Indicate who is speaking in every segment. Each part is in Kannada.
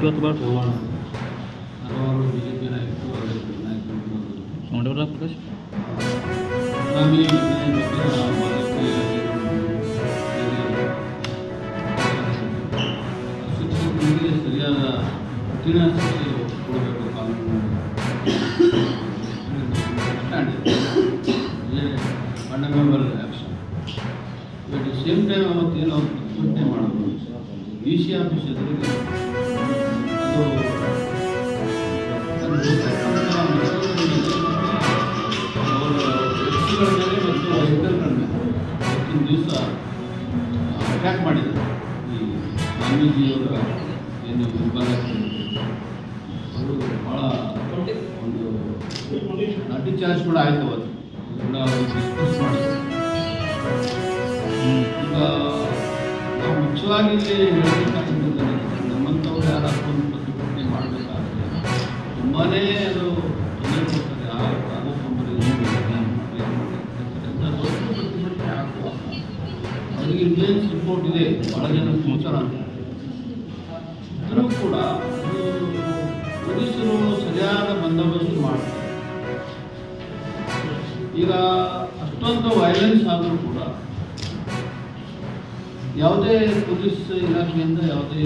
Speaker 1: ಇವತ್ತು ಬಾಳ
Speaker 2: ಹೋಗೋಣ ಹಲವಾರು ಬಿಜೆಪಿ ನಾಯಕರು
Speaker 1: ನೋಡಿವಲ್ಲ ಪ್ರಕಾಶ್
Speaker 2: ಆಗಾಮಿ ಶಿಕ್ಷಕರಿಗೆ ಸರಿಯಾದ ಕಠಿಣ ಶಿಕ್ಷೆ ಕೊಡಬೇಕು ಕಾನೂನು fundamental action but the same time ಅವತ್ತೇನು ಅವ್ರು ಪ್ರತಿಭಟನೆ ಮಾಡೋದು ವಿ ಸಿ ಆಫೀಸ್ ಎದುರಿಗೆ ಅದು ವ್ಯಕ್ತಿಗಳ ಮೇಲೆ ಮತ್ತು ವೆಹಿಕಲ್ಗಳ ಮೇಲೆ ಇವತ್ತಿನ ದಿವಸ ಅಟ್ಯಾಕ್ ಮಾಡಿದ್ದಾರೆ ಈ ಸ್ವಾಮೀಜಿಯವರ ಏನು ವಿಭಾಗ ಅವರು ಭಾಳ ಒಂದು ಲಾಠಿ ಚಾರ್ಜ್ ಕೂಡ ಆಯಿತು ಅವತ್ತು ಕೂಡ ಅವರು ಡಿಸ್ಕಸ್ ಮಾಡಿದ್ರು. ಈಗ ನಾವು ಮುಖ್ಯವಾಗಿ ಇಲ್ಲಿ ಹೇಳ್ಬೇಕಾಗಿದ್ದು ನಮ್ಮಂಥವ್ರು ಯಾರಾದರೂ ಒಂದು ಪ್ರತಿಭಟನೆ ಮಾಡಬೇಕಾದ್ರೆ ತುಂಬಾ ಅದು ತೊಂದರೆ ಕೊಡ್ತಾರೆ ಪ್ರತಿಭಟನೆ ಹಾಕುವ ಅವರಿಗೆ ಇಂಟೆಲಿಜೆನ್ಸ್ ರಿಪೋರ್ಟ್ ಇದೆ, ಭಾಳ ಜನ ಸಮಾಚಾರ ಇದ್ರೂ ಕೂಡ ಪೊಲೀಸರು ಸರಿಯಾದ ಬಂದೋಬಸ್ತ್ ಮಾಡ್ತಾರೆ. ಈಗ ಅಷ್ಟೊಂದು ವೈಲೆನ್ಸ್ ಆದರೂ ಕೂಡ ಯಾವುದೇ ಪೊಲೀಸ್ ಇಲಾಖೆಯಿಂದ ಯಾವುದೇ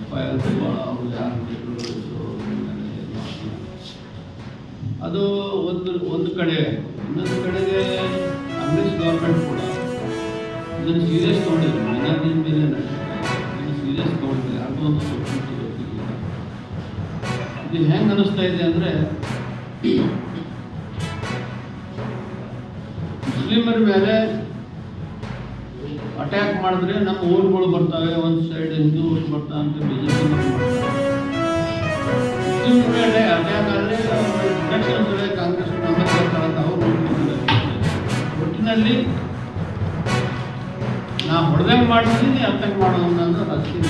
Speaker 2: FIR ಅವರು ಯಾರು ಅದು ಒಂದು ಕಡೆ. ಇನ್ನೊಂದು ಕಡೆಗೆ ಕಾಂಗ್ರೆಸ್ ಗೌರ್ಮೆಂಟ್ ಕೂಡ ಇದನ್ನು ಸೀರಿಯಸ್ ತೊಗೊಂಡಿದ್ರು. ಮೈನಾರಿಟಿ ಮೇಲೆ ಇದನ್ನು ಸೀರಿಯಸ್ ತೊಗೊಂಡಿದ್ರು. ಯಾವುದೋ ಒಂದು ಸ್ವತಂತ್ರ ಗೊತ್ತಿಲ್ಲ. ಇದು ಹೆಂಗೆ ಅನ್ನಿಸ್ತಾ ಇದೆ ಅಂದರೆ ಮುಸ್ಲಿಮರ ಮೇಲೆ ಅಟ್ಯಾಕ್ ಮಾಡಿದ್ರೆ ನಮ್ಮ ಓಟ್ಗಳು ಬರ್ತವೆ, ಒಂದು ಸೈಡ್ ಹಿಂದೂ ಓಟ್ ಬರ್ತಾವೆ ಅಂತ ಬಿಜೆಪಿ ಮುಸ್ಲಿಮರ ಮೇಲೆ ಅಟ್ಯಾಕ್ ಆದರೆ ಪ್ರೊಟೆಕ್ಷನ್ ಕಡೆ ಕಾಂಗ್ರೆಸ್ ನಮಗೆ ಬರ್ತಾರಂತ ಅವರು ಒಟ್ಟಿನಲ್ಲಿ ನಾ ಹೊಡೆದಂಗೆ ಮಾಡ್ತೀನಿ ಅಟ್ಯಾಕ್ ಮಾಡೋದು ಅನ್ನೋದು ರಾಜಕೀಯ